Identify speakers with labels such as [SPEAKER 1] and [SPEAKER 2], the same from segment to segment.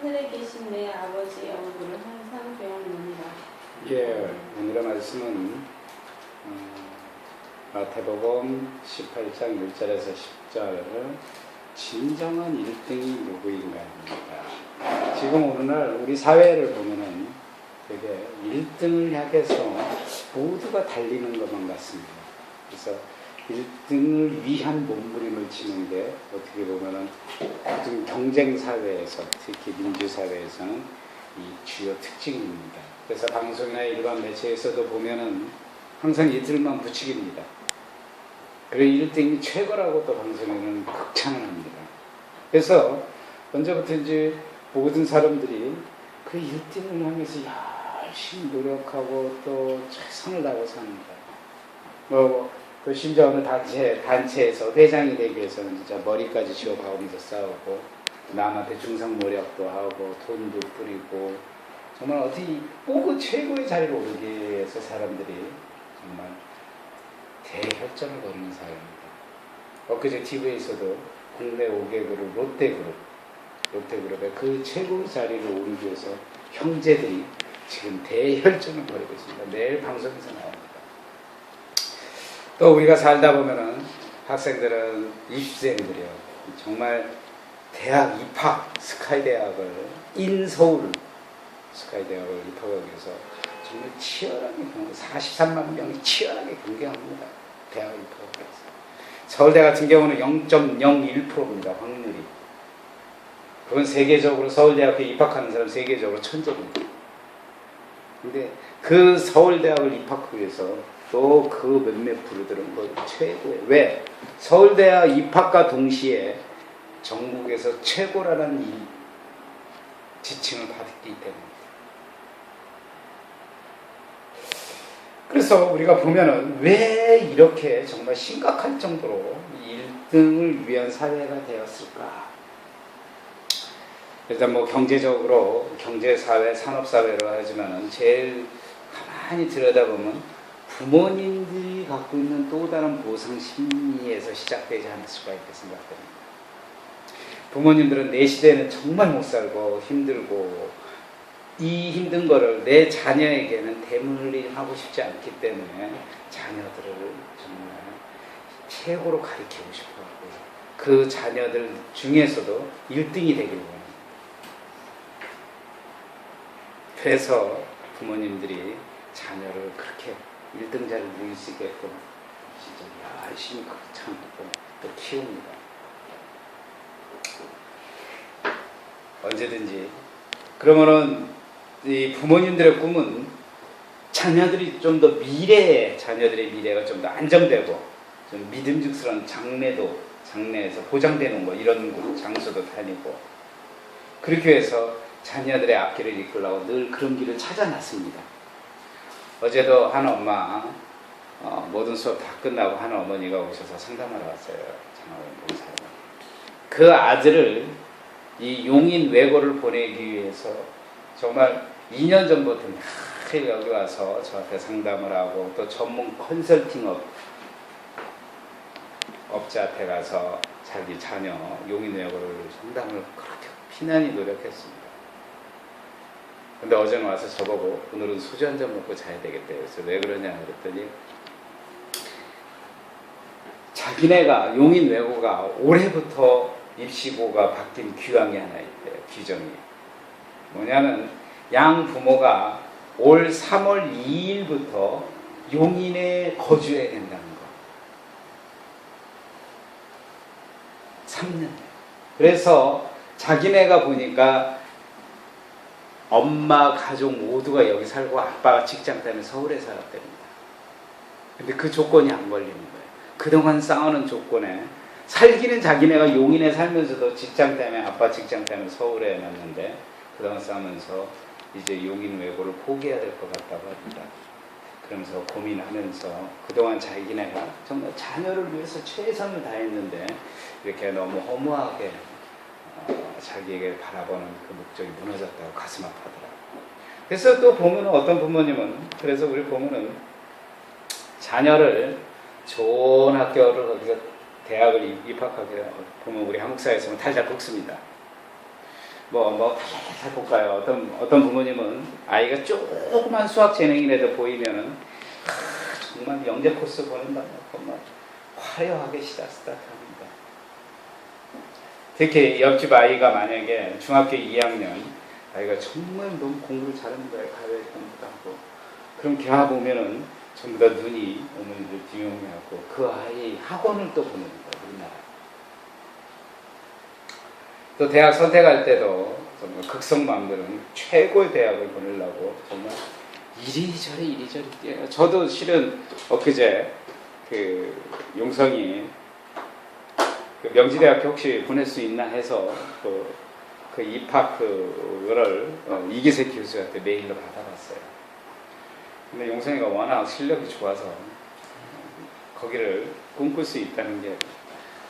[SPEAKER 1] 하늘에 계신 내 아버지의 얼굴을 항상 배워느니라.
[SPEAKER 2] 예, 오늘의 말씀은 마태복음 18장 1절에서 10절을 진정한 1등이 누구인가입니다. 지금 오늘날 우리 사회를 보면은 되게 1등을 향해서 모두가 달리는 것만 같습니다. 그래서 1등을 위한 몸부림을 치는 게 어떻게 보면은 지금 경쟁 사회에서, 특히 민주 사회에서는 이 주요 특징입니다. 그래서 방송이나 일반 매체에서도 보면은 항상 이틀만 붙이기입니다. 그리고 1등이 최고라고 또 방송에는 극찬을 합니다. 그래서 언제부터인지 모든 사람들이 그 1등을 향해서 열심히 노력하고 또 최선을 다하고 삽니다. 또 심지어 어느 단체에서 회장이 되기 위해서는 진짜 머리까지 쥐어박으면서 싸우고 남한테 중상모략도 하고 돈도 뿌리고 정말 어디 꼭 최고의 자리로 오르기 위해서 사람들이 정말 대혈전을 벌이는 사회입니다. 엊그제 TV에서도 국내 5개 그룹 롯데그룹의 그 최고의 자리를 오르기 위해서 형제들이 지금 대혈전을 벌이고 있습니다. 매일 방송에서 나옵니다. 또 우리가 살다 보면은 학생들은 입시생들이요. 정말 대학 입학 스카이 대학을 인서울 스카이 대학을 입학하기 위해서 정말 치열하게 43만 명이 치열하게 경쟁합니다. 대학 입학을 위해서. 서울대 같은 경우는 0.01%입니다. 확률이. 그건 세계적으로 서울대학교에 입학하는 사람 세계적으로 천재입니다. 근데 그 서울대학을 입학하기 위해서 또 그 몇몇 부류들은 뭐 최고의 왜? 서울대학 입학과 동시에 전국에서 최고라는 이 지칭을 받았기 때문입니다. 그래서 우리가 보면은 왜 이렇게 정말 심각할 정도로 1등을 위한 사회가 되었을까? 일단 뭐 경제적으로 경제사회, 산업사회로 하지만은 제일 가만히 들여다보면 부모님들이 갖고 있는 또 다른 보상 심리에서 시작되지 않았을까 이렇게 생각됩니다. 부모님들은 내 시대에는 정말 못 살고 힘들고 이 힘든 거를 내 자녀에게는 대물림하고 싶지 않기 때문에 자녀들을 정말 최고로 가르치고 싶어하고 그 자녀들 중에서도 1등이 되길 원합니다. 그래서 부모님들이 자녀를 그렇게 1등자를 누릴 수 있게끔 진짜 열심히 참고 또 키웁니다. 언제든지. 그러면은 이 부모님들의 꿈은 자녀들이 좀 더 자녀들의 미래가 좀 더 안정되고 좀 믿음직스러운 장래에서 보장되는 거 이런 장소도 다니고 그렇게 해서 자녀들의 앞길을 이끌려고 늘 그런 길을 찾아놨습니다. 어제도 한 엄마 모든 수업 다 끝나고 한 어머니가 오셔서 상담하러 왔어요. 그 아들을 이 용인 외고를 보내기 위해서 정말 2년 전부터 여기 와서 저한테 상담을 하고 또 전문 컨설팅 업자한테 가서 자기 자녀 용인 외고를 상담을 그렇게 피난히 노력했습니다. 근데 어제는 와서 저보고 오늘은 소주 한 잔 먹고 자야 되겠대요. 그래서 왜 그러냐 그랬더니 자기네가 용인 외고가 올해부터 입시고가 바뀐 규정이 하나 있대요. 규정이 뭐냐면 양 부모가 올 3월 2일부터 용인에 거주해야 된다는 거. 3년. 그래서 자기네가 보니까 엄마, 가족 모두가 여기 살고 아빠가 직장 때문에 서울에 살았답니다. 근데 그 조건이 안 걸리는 거예요. 그동안 쌓아놓은 조건에 살기는 자기네가 용인에 살면서도 직장 때문에 아빠 직장 때문에 서울에 놨는데 그동안 싸면서 이제 용인 외고를 포기해야 될 것 같다고 합니다. 그러면서 고민하면서 그동안 자기네가 정말 자녀를 위해서 최선을 다했는데 이렇게 너무 허무하게 자기에게 바라보는 그 목적이 무너졌다고 가슴 아파하더라고요. 그래서 또 보면 어떤 부모님은 그래서 우리 보면은 자녀를 좋은 학교를 거기서 대학을 입학하게 보면 우리 한국 사회에서는 탈탈 볶습니다. 잘 볼까요? 어떤 부모님은 아이가 조그만 수학 재능이라도 보이면은 정말 영재 코스 보낸다고 정말 화려하게 시작합니다. 특히 옆집 아이가 만약에 중학교 2학년 아이가 정말 너무 공부를 잘하는 거예요. 가외 공부도 하고. 그럼 걔가 보면은 전부 다 눈이 어머니들 비용해갖고 그 아이 학원을 또 보냅니다. 우리나라. 또 대학 선택할 때도 정말 극성맘들은 최고의 대학을 보내려고 정말 이리저리 뛰어요. 저도 실은 엊그제 그 용성이 그 명지대학교 혹시 보낼 수 있나 해서 그 입학 그거를 이기세 교수한테 메일로 받아봤어요. 근데 용성이가 워낙 실력이 좋아서 거기를 꿈꿀 수 있다는 게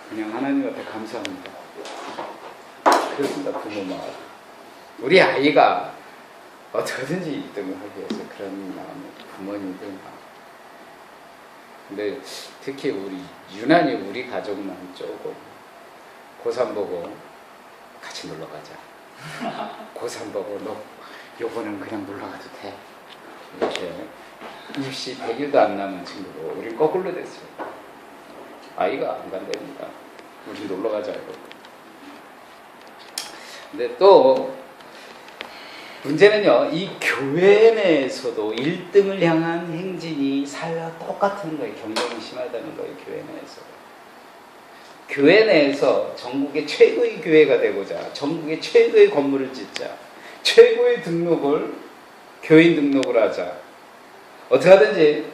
[SPEAKER 2] 그냥 하나님한테 감사합니다. 그렇습니다. 부모 마음. 우리 아이가 어떻게든지 1등을 하기 위해서 그런 마음이 부모님들 마음. 근데 특히 유난히 우리 가족만 조금 고3 보고 같이 놀러 가자. 고3 보고 너 요번엔 그냥 놀러 가도 돼. 이렇게 입시 100일도 안 남은 친구고 우린 거꾸로 됐어요. 아이가 안 간답니다. 우린 놀러 가자 이거. 근데 또 문제는요, 이 교회 내에서도 1등을 향한 행진이 사회와 똑같은 거예요. 경쟁이 심하다는 거예요. 교회 내에서. 교회 내에서 전국의 최고의 교회가 되고자, 전국의 최고의 건물을 짓자, 최고의 등록을 교인 등록을 하자. 어떻게 하든지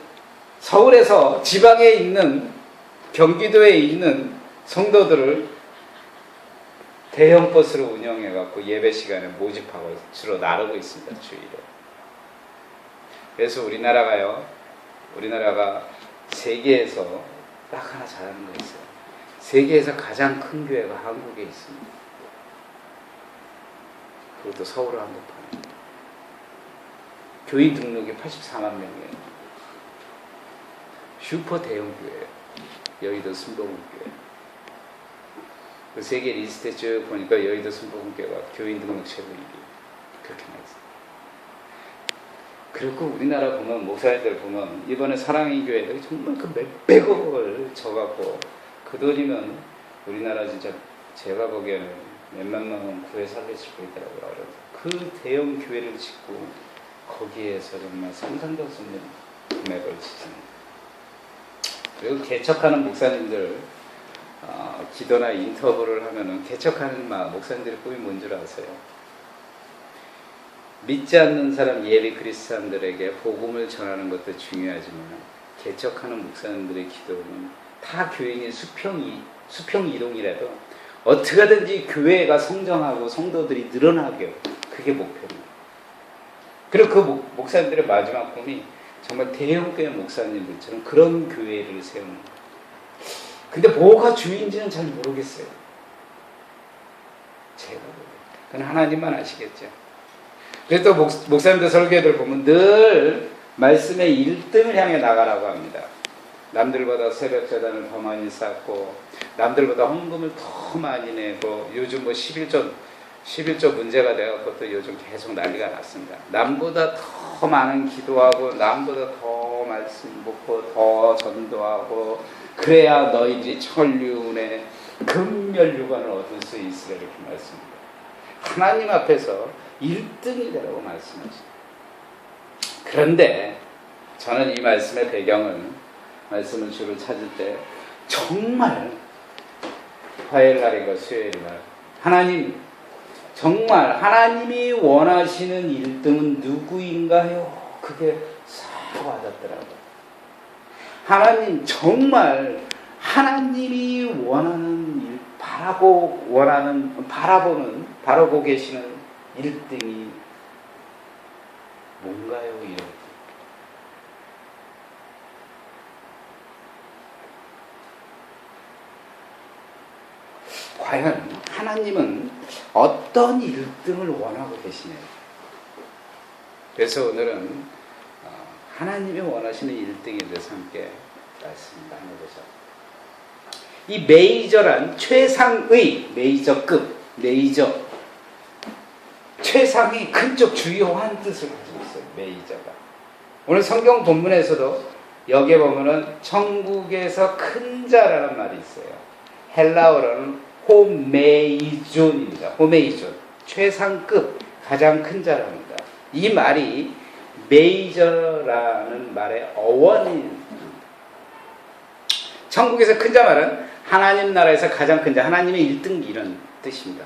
[SPEAKER 2] 서울에서 지방에 있는 경기도에 있는 성도들을 대형 버스로 운영해갖고 예배 시간에 모집하고 주로 나르고 있습니다. 주일에. 그래서 우리나라가 세계에서 딱 하나 잘하는 거 있어요. 세계에서 가장 큰 교회가 한국에 있습니다. 그것도 서울 한복판에. 교인 등록이 84만 명이에요. 슈퍼 대형 교회예요. 여의도 순복음교회. 그 세계 리스트에 쭉 보니까 여의도 순복음교회가 교인 등록 최고 1위. 그렇게 나있어요. 그리고 우리나라 보면, 목사님들 보면, 이번에 사랑의 교회들이 정말 그 몇백억을 줘갖고, 그 돈이면 우리나라 진짜 제가 보기에는 몇만 명은 구해 살릴 수 있더라고요. 그 대형 교회를 짓고, 거기에서 정말 상상도 수 없는 금액을 지습니다. 그리고 개척하는 목사님들, 기도나 인터뷰를 하면은 개척하는 목사님들의 꿈이 뭔 줄 아세요? 믿지 않는 사람 예비 그리스도인들에게 복음을 전하는 것도 중요하지만 개척하는 목사님들의 기도는 타 교인이 수평 이동이라도 어떻게 하든지 교회가 성장하고 성도들이 늘어나게 그게 목표입니다. 그리고 그 목사님들의 마지막 꿈이 정말 대형교회 목사님들처럼 그런 교회를 세우는 거예요. 근데 뭐가 주인지는 잘 모르겠어요. 제가 그건 하나님만 아시겠죠. 그래서 목사님들 설교들 보면 늘 말씀의 1등을 향해 나가라고 합니다. 남들보다 새벽 제단을 더 많이 쌓고 남들보다 헌금을 더 많이 내고 요즘 11조 문제가 되어서 또 요즘 계속 난리가 났습니다. 남보다 더 많은 기도하고 남보다 더 말씀 묻고 더 전도하고 그래야 너희들이 천륜의 금멸류관을 얻을 수 있으라 이렇게 말씀합니다. 하나님 앞에서 1등이 되라고 말씀하십니다. 그런데 저는 이 말씀의 말씀을 주로 찾을 때 정말 화요일 날인가 수요일 날 하나님 정말 하나님이 원하시는 1등은 누구인가요? 그게 싹 와닿더라고요. 하나님 정말 하나님이 원하는 바라보고 계시는 1등이 뭔가요? 이렇게. 과연 하나님은 어떤 1등을 원하고 계시냐요? 그래서 오늘은 하나님이 원하시는 1등에 대해서 함께 말씀 나눠보자. 이 메이저란 최상의 메이저 최상위 큰쪽 주요한 뜻을 가지고 있어요. 메이저가. 오늘 성경 본문에서도 여기에 보면은 천국에서 큰 자라는 말이 있어요. 헬라어로는 호메이존입니다. 호메이존. 최상급 가장 큰 자랍니다. 이 말이 메이저라는 말의 어원입니다. 천국에서 큰 자 말은 하나님 나라에서 가장 큰 자, 하나님의 1등기 이런 뜻입니다.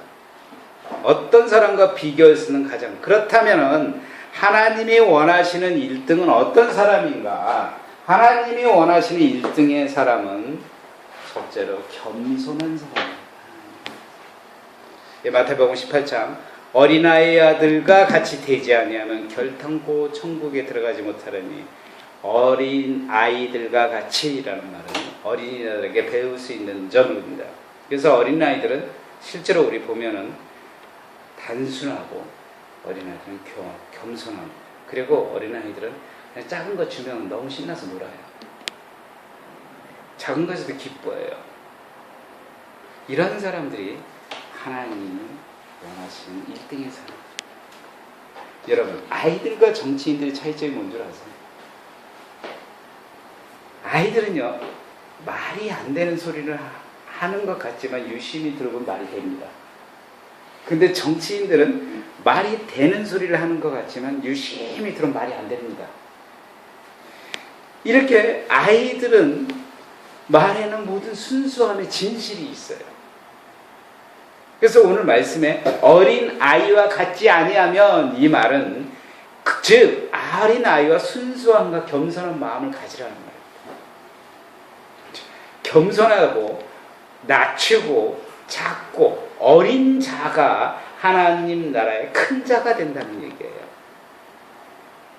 [SPEAKER 2] 어떤 사람과 비교해서는 가장 그렇다면은 하나님이 원하시는 1등은 어떤 사람인가? 하나님이 원하시는 1등의 사람은 첫째로 겸손한 사람입니다. 마태복음 18장 어린아이 아들과 같이 되지 아니하면 결탄코 천국에 들어가지 못하려니 어린 아이들과 같이라는 말은 어린이들에게 배울 수 있는 점입니다. 그래서 어린아이들은 실제로 우리 보면은 단순하고 어린아이들은 겸손하고 그리고 어린아이들은 그냥 작은 거 주면 너무 신나서 놀아요. 작은 것에도 기뻐해요. 이런 사람들이 하나님이 원하시는 1등의 사람. 여러분, 아이들과 정치인들의 차이점이 뭔 줄 아세요? 아이들은요, 말이 안 되는 소리를 하는 것 같지만 유심히 들어보면 말이 됩니다. 근데 정치인들은 말이 되는 소리를 하는 것 같지만 유심히 들으면 말이 안 됩니다. 이렇게 아이들은 말에는 모든 순수함의 진실이 있어요. 그래서 오늘 말씀에 어린 아이와 같지 아니하면 이 말은 즉 어린 아이와 순수함과 겸손한 마음을 가지라는 말입니다. 겸손하고 낮추고 작고 어린 자가 하나님 나라의 큰 자가 된다는 얘기예요.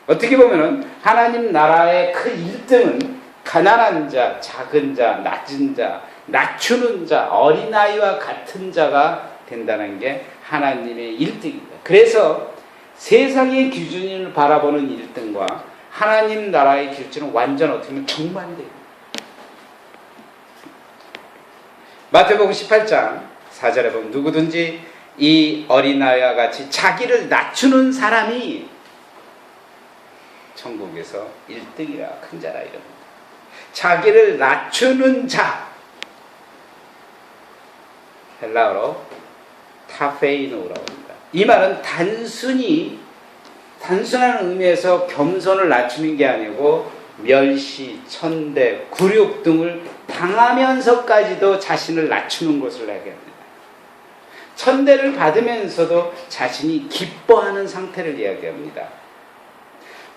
[SPEAKER 2] 어떻게 보면은 하나님 나라의 큰 1등은 가난한 자, 작은 자, 낮은 자, 낮추는 자, 어린아이와 같은 자가 된다는 게 하나님의 1등입니다. 그래서 세상의 기준을 바라보는 1등과 하나님 나라의 기준은 완전 어떻게 보면 정반대입니다. 마태복음 18장 4절에 보면 누구든지 이 어린아이와 같이 자기를 낮추는 사람이 천국에서 1등이라 큰 자라 이럽니다. 자기를 낮추는 자, 헬라어로 타페이노라고 합니다. 이 말은 단순한 의미에서 겸손을 낮추는 게 아니고 멸시, 천대, 굴욕 등을 당하면서까지도 자신을 낮추는 것을 이야기합니다. 천대를 받으면서도 자신이 기뻐하는 상태를 이야기합니다.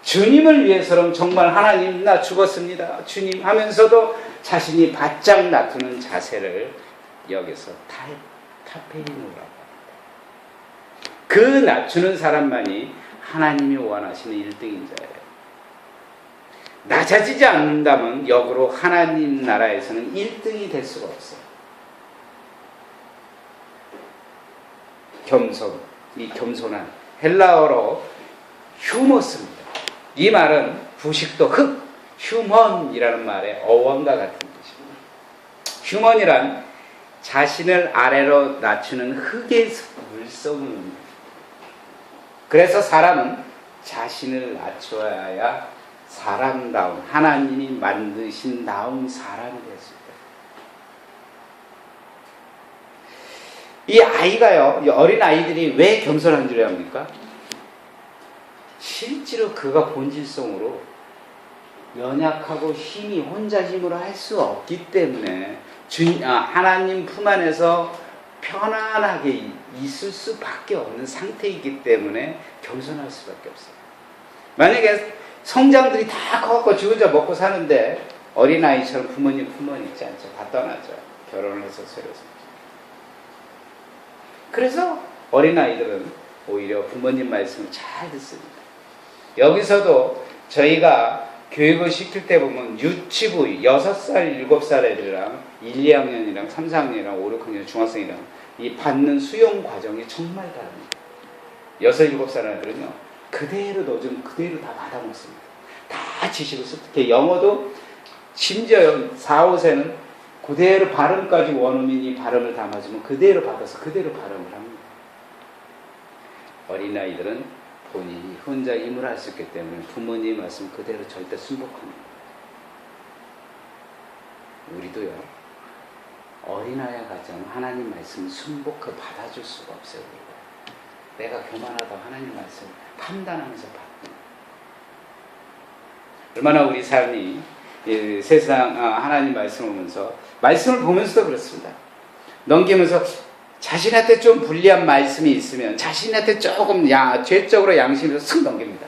[SPEAKER 2] 주님을 위해서는 정말 하나님 나 죽었습니다. 주님 하면서도 자신이 바짝 낮추는 자세를 여기서 타페이노라고 합니다. 그 낮추는 사람만이 하나님이 원하시는 1등인 자예요. 낮아지지 않는다면 역으로 하나님 나라에서는 1등이 될 수가 없어요. 이 겸손한 헬라어로 휴머스입니다. 이 말은 부식도 흙, 휴먼이라는 말의 어원과 같은 뜻입니다. 휴먼이란 자신을 아래로 낮추는 흙의 물성입니다. 그래서 사람은 자신을 낮춰야 사람다운 하나님이 만드신 다운 사람이 될 수 있다. 이 아이가요, 이 어린 아이들이 왜 겸손한 줄 압니까? 실제로 그가 본질성으로 연약하고 힘이 혼자 힘으로 할 수 없기 때문에 하나님 품 안에서 편안하게 있을 수밖에 없는 상태이기 때문에 겸손할 수밖에 없어요. 만약에 성장들이 다 커갖고 지 혼자 먹고 사는데 어린아이처럼 부모님 품은 있지 않죠. 다 떠나죠. 결혼을 해서 새로 살죠. 그래서 어린아이들은 오히려 부모님 말씀을 잘 듣습니다. 여기서도 저희가 교육을 시킬 때 보면 유치부 6살, 7살 애들이랑 1, 2학년이랑 3, 4학년이랑 5, 6학년 중학생이랑 이 받는 수용 과정이 정말 다릅니다. 6, 7살 애들은요 그대로 넣어주면 그대로 다 받아먹습니다. 다 지식을 습득해. 영어도 심지어 4, 5세는 그대로 발음까지 원어민이 발음을 담아주면 그대로 받아서 그대로 발음을 합니다. 어린아이들은 본인이 혼자 힘을 할 수 있기 때문에 부모님의 말씀 그대로 절대 순복합니다. 우리도요, 어린아이와 같이 하나님 말씀을 순복해 받아줄 수가 없어요. 우리가. 내가 교만하다고 하나님 말씀을 판단하면서 받고, 얼마나 우리 삶이 세상 하나님 말씀을 보면서, 말씀을 보면서도 그렇습니다. 넘기면서 자신한테 좀 불리한 말씀이 있으면 자신한테 조금 죄적으로 양심에서 쓱 넘깁니다.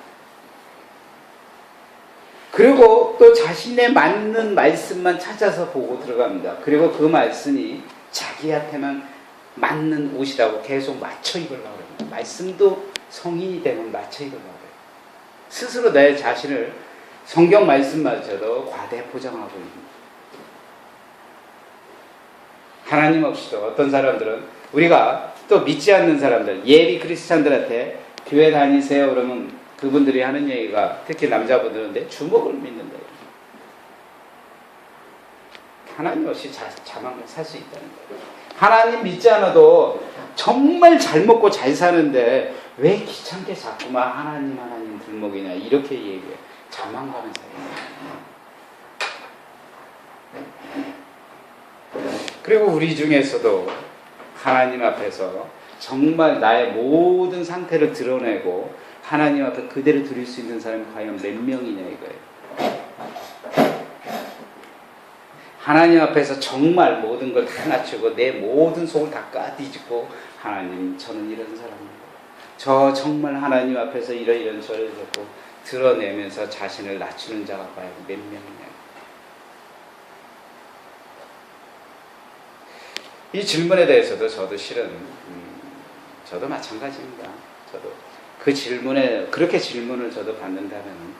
[SPEAKER 2] 그리고 또 자신에 맞는 말씀만 찾아서 보고 들어갑니다. 그리고 그 말씀이 자기한테만 맞는 옷이라고 계속 맞춰 입으려고 합니다. 말씀도 성인이 되면 맞춰 입으려고 해요. 스스로 내 자신을 성경 말씀마저도 과대 포장하고 있습니다. 하나님 없이도 어떤 사람들은, 우리가 또 믿지 않는 사람들, 예비 크리스찬들한테 교회 다니세요 그러면 그분들이 하는 얘기가, 특히 남자분들은 내 주먹을 믿는다. 하나님 없이 자만을 살 수 있다는 거예요. 하나님 믿지 않아도 정말 잘 먹고 잘 사는데 왜 귀찮게 자꾸만 하나님 들먹이냐 이렇게 얘기해요. 자만감을 사요. 그리고 우리 중에서도 하나님 앞에서 정말 나의 모든 상태를 드러내고 하나님 앞에 그대로 드릴 수 있는 사람이 과연 몇 명이냐 이거예요. 하나님 앞에서 정말 모든 걸 다 낮추고 내 모든 속을 다 까뒤집고, 하나님 저는 이런 사람입니다. 저 정말 하나님 앞에서 이런 저를 듣고 드러내면서 자신을 낮추는 자가 과연 몇 명이냐. 이 질문에 대해서도 저도 실은 저도 마찬가지입니다. 저도 그 질문에, 그렇게 질문을 저도 받는다면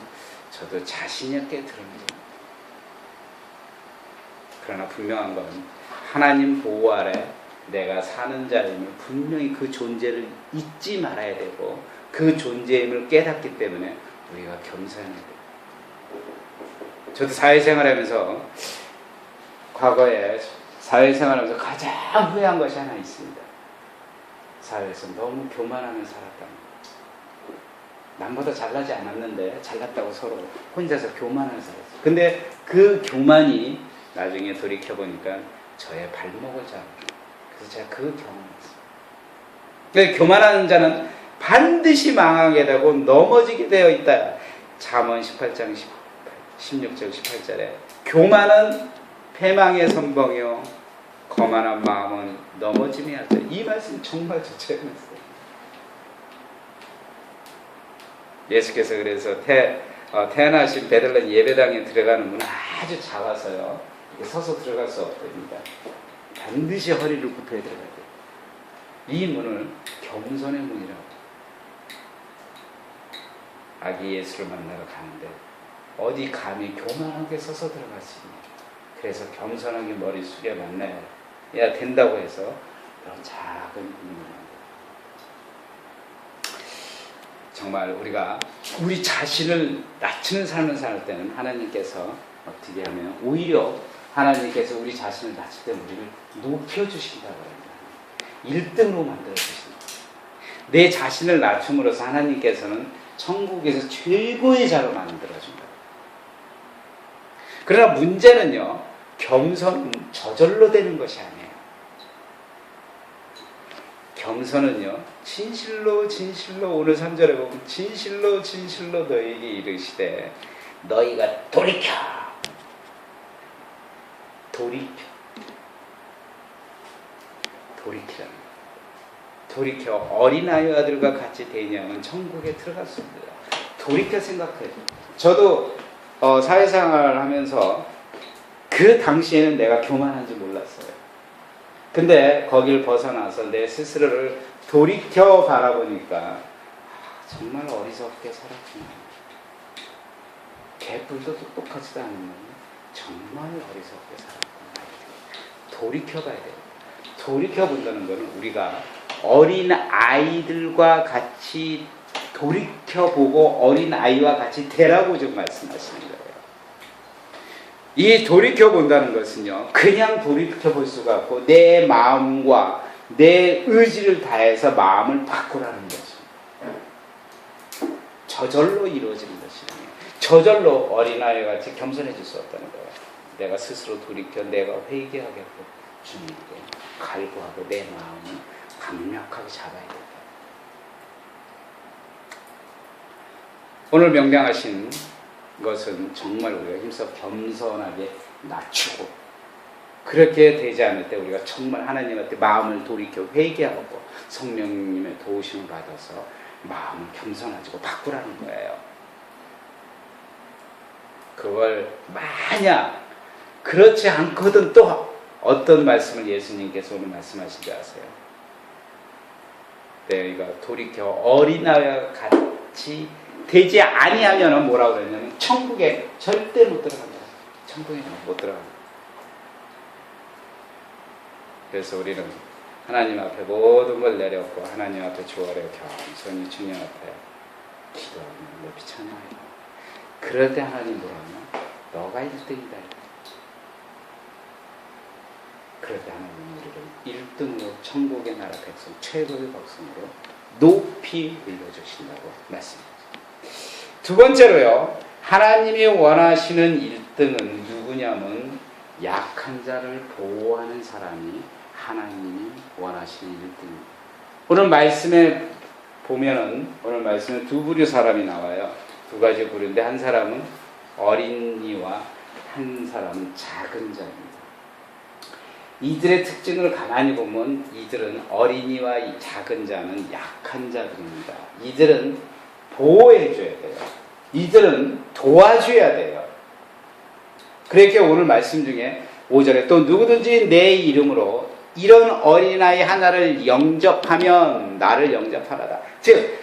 [SPEAKER 2] 저도 자신 있게 드러내죠. 그러나 분명한 건 하나님 보호 아래 내가 사는 자임을 분명히 그 존재를 잊지 말아야 되고, 그 존재임을 깨닫기 때문에 우리가 겸손해야 돼요. 저도 사회생활하면서, 과거에 사회생활하면서 가장 후회한 것이 하나 있습니다. 사회에서 너무 교만하며 살았다. 남보다 잘나지 않았는데 잘났다고 서로 혼자서 교만하며 살았어요. 근데 그 교만이 나중에 돌이켜보니까 저의 발목을 잡고, 그래서 제가 그 경험을 했어요. 교만하는 자는 반드시 망하게 되고 넘어지게 되어 있다. 잠언 18장 16절 18절에 교만은 패망의 선봉이요 거만한 마음은 넘어짐이 하다. 이 말씀 정말 좋죠. 예수께서 그래서 태어나신 베들레헴 예배당에 들어가는 문은 아주 작아서요, 서서 들어갈 수 없답니다. 반드시 허리를 굽혀야 들어가야 돼요. 이 문을 겸손의 문이라고. 아기 예수를 만나러 가는데 어디 감히 교만하게 서서 들어갈 수 있냐. 그래서 겸손하게 머리 숙여 만나야 된다고 해서 그런 작은 문을 만들어요. 정말 우리가 우리 자신을 낮추는 삶을 살 때는 하나님께서 어떻게 하면 오히려 하나님께서 우리 자신을 낮출 때 우리를 높여주신다고 합니다. 1등으로 만들어주신다. 내 자신을 낮춤으로써 하나님께서는 천국에서 최고의 자로 만들어준다. 그러나 문제는요, 겸손은 저절로 되는 것이 아니에요. 겸손은요, 진실로 오늘 3절에 보면 진실로 너희에게 이르시되 너희가 돌이켜 어린아이들과 같이 대냐면 천국에 들어갈 수 있습니다. 돌이켜 생각해요. 저도 사회생활을 하면서 그 당시에는 내가 교만한지 몰랐어요. 근데 거길 벗어나서 내 스스로를 돌이켜 바라보니까 정말 어리석게 살았구나. 개뿔도 똑똑하지도 않은 정말 어리석게 살았구나. 돌이켜봐야 돼요. 돌이켜본다는 것은 우리가 어린 아이들과 같이 돌이켜보고 어린 아이와 같이 되라고 좀 말씀하시는 거예요. 이 돌이켜본다는 것은요, 그냥 돌이켜볼 수가 없고 내 마음과 내 의지를 다해서 마음을 바꾸라는 거죠. 저절로 이루어지는 것이 아니에요. 저절로 어린아이 같이 겸손해질 수 없다는 거예요. 내가 스스로 돌이켜 내가 회개하겠고 주님께 갈구하고 내 마음을 강력하게 잡아야 된다. 오늘 명령하신 것은 정말 우리가 힘써 겸손하게 낮추고 그렇게 되지 않을 때 우리가 정말 하나님한테 마음을 돌이켜 회개하고 성령님의 도우심을 받아서 마음을 겸손하지고 바꾸라는 거예요. 그걸 만약 그렇지 않거든 또 어떤 말씀을 예수님께서 오늘 말씀하신지 아세요? 내가 돌이켜 어린아이와 같이 되지 아니하면 뭐라고 그랬냐면 천국에 절대 못 들어간다. 천국에 못 들어간다. 그래서 우리는 하나님 앞에 모든 걸 내렸고 하나님 앞에 조아려 겸손히 주님 앞에 기도하며 높이 찬양하여 그럴 때 하나님 뭐라냐? 너가 1등이다. 그럴 때 하나님은 우리를 1등으로 천국의 나라 백성 최고의 백성으로 높이 올려주신다고 말씀합니다. 두 번째로요. 하나님이 원하시는 1등은 누구냐면 약한 자를 보호하는 사람이 하나님이 원하시는 1등입니다. 오늘 말씀에 보면은 오늘 말씀에 두 부류 사람이 나와요. 두 가지 부류인데 한 사람은 어린이와 한 사람은 작은 자입니다. 이들의 특징을 가만히 보면 이들은 어린이와 이 작은 자는 약한 자들입니다. 이들은 보호해줘야 돼요. 이들은 도와줘야 돼요. 그렇게 오늘 말씀 중에 5절에 또 누구든지 내 이름으로 이런 어린아이 하나를 영접하면 나를 영접하라다. 즉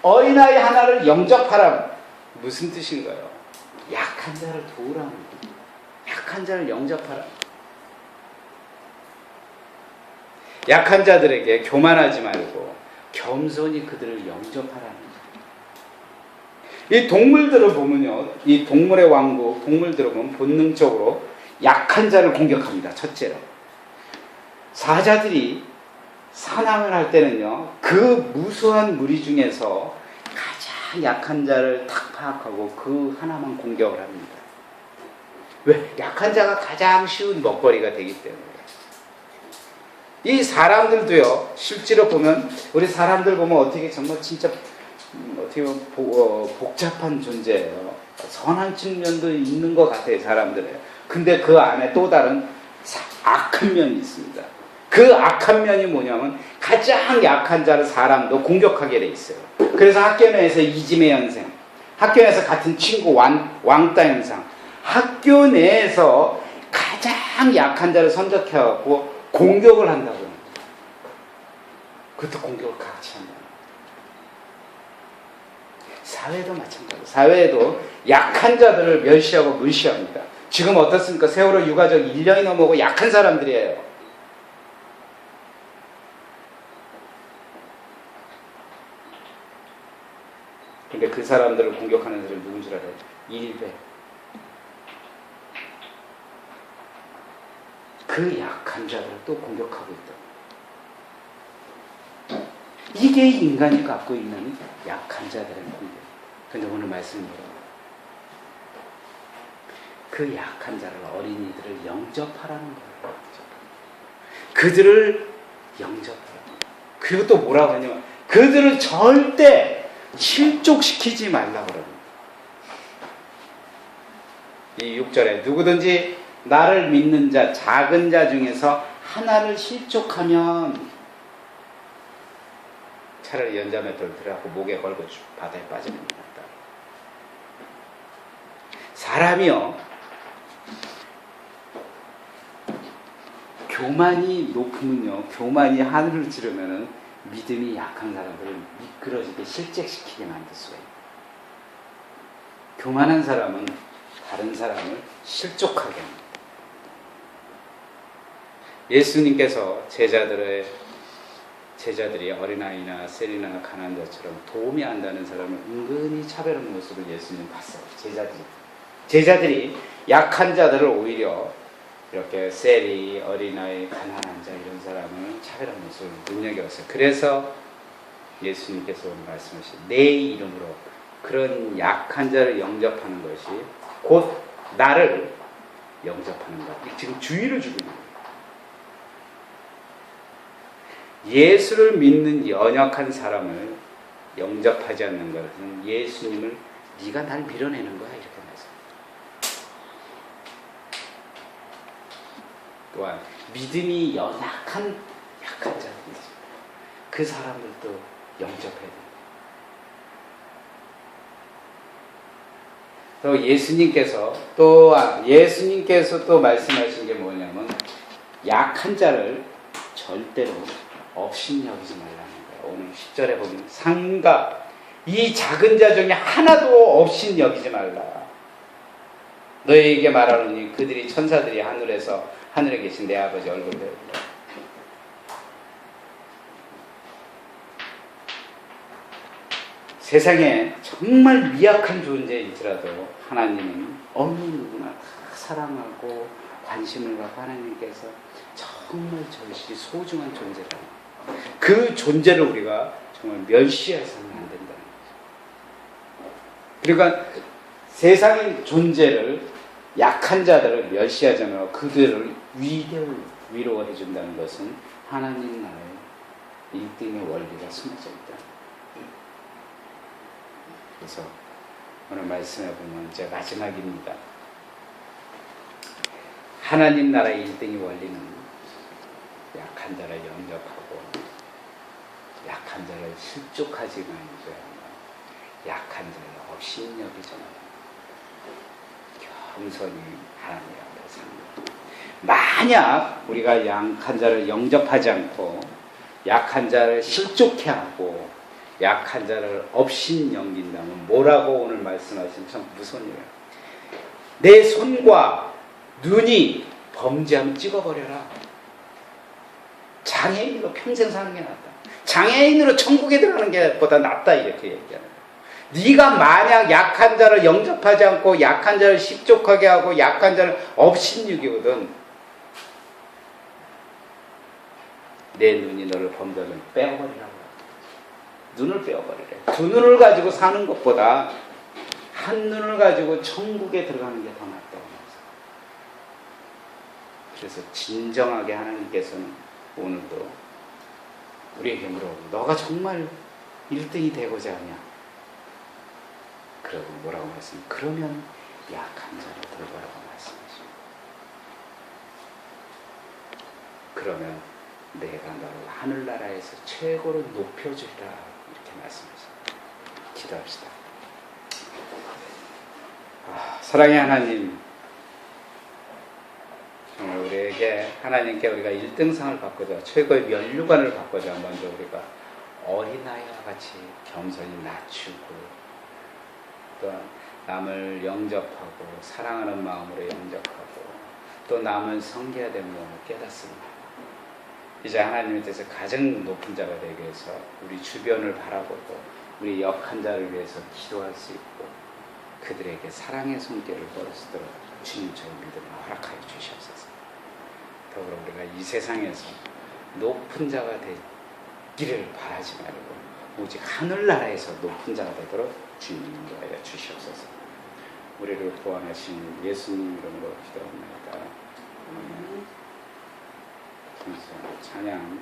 [SPEAKER 2] 어린아이 하나를 영접하라 무슨 뜻인가요? 약한 자를 도우라는 거예요. 약한 자를 영접하라. 약한 자들에게 교만하지 말고 겸손히 그들을 영접하라는 거예요. 이 동물들을 보면요, 이 동물의 왕국 동물들을 보면 본능적으로 약한 자를 공격합니다. 첫째로 사자들이 사냥을 할 때는요, 그 무수한 무리 중에서 가장 약한 자를 딱 파악하고 그 하나만 공격을 합니다. 왜? 약한 자가 가장 쉬운 먹거리가 되기 때문에. 이 사람들도요, 실제로 보면 우리 사람들 보면 어떻게 정말 진짜 어떻게 보면 복잡한 존재예요. 선한 측면도 있는 것 같아요, 사람들은. 근데 그 안에 또 다른 악한 면이 있습니다. 그 악한 면이 뭐냐면 가장 약한 자를 사람도 공격하게 돼 있어요. 그래서 학교 내에서 이지매 현상, 학교 내에서 같은 친구 왕따 현상, 학교 내에서 가장 약한 자를 선택해갖고 공격을 한다고 합니다. 그것도 공격을 같이 한다. 사회도 마찬가지예요. 사회에도 약한 자들을 멸시하고 무시합니다. 지금 어떻습니까? 세월호 유가족 1년이 넘어오고 약한 사람들이에요. 근데 그 사람들을 공격하는 사람이 누군 줄 알아요? 일베. 그 약한 자들을 또 공격하고 있다. 이게 인간이 갖고 있는 약한 자들의 공격. 근데 오늘 말씀은 뭐라고? 그 약한 자를 어린이들을 영접하라는 거예요. 그들을 영접하라는 거예요. 그리고 또 뭐라고 하냐면 그들을 절대 실족시키지 말라고 그럽니다. 이 6절에 누구든지 나를 믿는 자, 작은 자 중에서 하나를 실족하면 차라리 연자맷돌을 들여갖고 목에 걸고 바다에 빠지는 게 낫다. 사람이요, 교만이 높으면요, 교만이 하늘을 찌르면은 믿음이 약한 사람들을 미끄러지게 실직시키게 만들 수가 있어요. 교만한 사람은 다른 사람을 실족하게 합니다. 예수님께서 제자들이 어린아이나 세리나 가난한 자처럼 도움이 안 되는 사람을 은근히 차별하는 모습을 예수님 봤어요. 제자들이 약한 자들을 오히려 이렇게 세리, 어린아이, 가난한 자 이런 사람을 차별하는 모습을 눈여겨봤어요. 그래서 예수님께서 오늘 말씀하신 내 이름으로 그런 약한 자를 영접하는 것이 곧 나를 영접하는 것. 지금 주의를 주고 있는 거예요. 예수를 믿는 연약한 사람을 영접하지 않는 것은 예수님을 네가 날 밀어내는 거야 이렇게 말씀. 또한 믿음이 약한 자들이 있습니다. 그 사람들도 영접해야 됩니다. 또 예수님께서 또 말씀하신 게 뭐냐면 약한 자를 절대로 업신여기지 말라는 거예요. 오늘 10절에 보면 상가 이 작은 자 중에 하나도 업신여기지 말라. 너희에게 말하노니 그들이 천사들이 하늘에 계신 내 아버지 얼굴을 배우리라. 세상에 정말 미약한 존재일지라도 하나님은 어느 누구나 다 사랑하고 관심을 갖고 하나님께서 정말 절실히 소중한 존재다. 그 존재를 우리가 정말 멸시해서는 안 된다는 거죠. 그러니까 세상의 존재를 약한 자들을 멸시하지 않고 그들을 위로해 준다는 것은 하나님 나라의 일등의 원리가 숨어져 있다. 그래서 오늘 말씀해 보면 이제 마지막입니다. 하나님 나라의 일등의 원리는 약한 자를 영접하고 약한 자를 실족하지가 아니죠. 약한 자를 업신여기지 않아 겸손히 하나님 앞에 사는 것. 만약 우리가 약한 자를 영접하지 않고 약한 자를 실족해 하고 약한 자를 업신 여긴다면 뭐라고 오늘 말씀하시면 참 무서운 일이에요. 내 손과 눈이 범죄하면 찍어버려라. 장애인으로 평생 사는 게 낫다. 장애인으로 천국에 들어가는 게 보다 낫다 이렇게 얘기하는 거예요. 네가 만약 약한 자를 영접하지 않고 약한 자를 십족하게 하고 약한 자를 업신여기거든 내 눈이 너를 범죄하면 빼어버리라고. 눈을 빼어버리래. 두 눈을 가지고 사는 것보다 한 눈을 가지고 천국에 들어가는 게 더 낫다고. 그래서 진정하게 하나님께서는 오늘도 우리에게 물어보고 너가 정말 1등이 되고자 하냐? 그러고 뭐라고 말씀하시면 그러면 약한 자를 돌보라고 말씀하십니다. 그러면 내가 너를 하늘나라에서 최고로 높여주리라 이렇게 말씀하십니다. 기도합시다. 사랑의 하나님, 정말 우리에게 하나님께 우리가 1등상을 받고자 최고의 면류관을 받고자 먼저 우리가 어린아이와 같이 겸손히 낮추고 또 남을 영접하고 사랑하는 마음으로 영접하고 또 남을 섬겨야 되는 마음을 깨닫습니다. 이제 하나님의 뜻에 가장 높은 자가 되기 위해서 우리 주변을 바라보고 우리 약한 자를 위해서 기도할 수 있고 그들에게 사랑의 손길을 뻗어쓰도록 주님 저희 믿음을 허락하여 주시옵소서. 더불어 우리가 이 세상에서 높은 자가 되기를 바라지 말고 오직 하늘나라에서 높은 자가 되도록 주님 인도하여 주시옵소서. 우리를 구원하신 예수님 이름으로 기도합니다. 찬양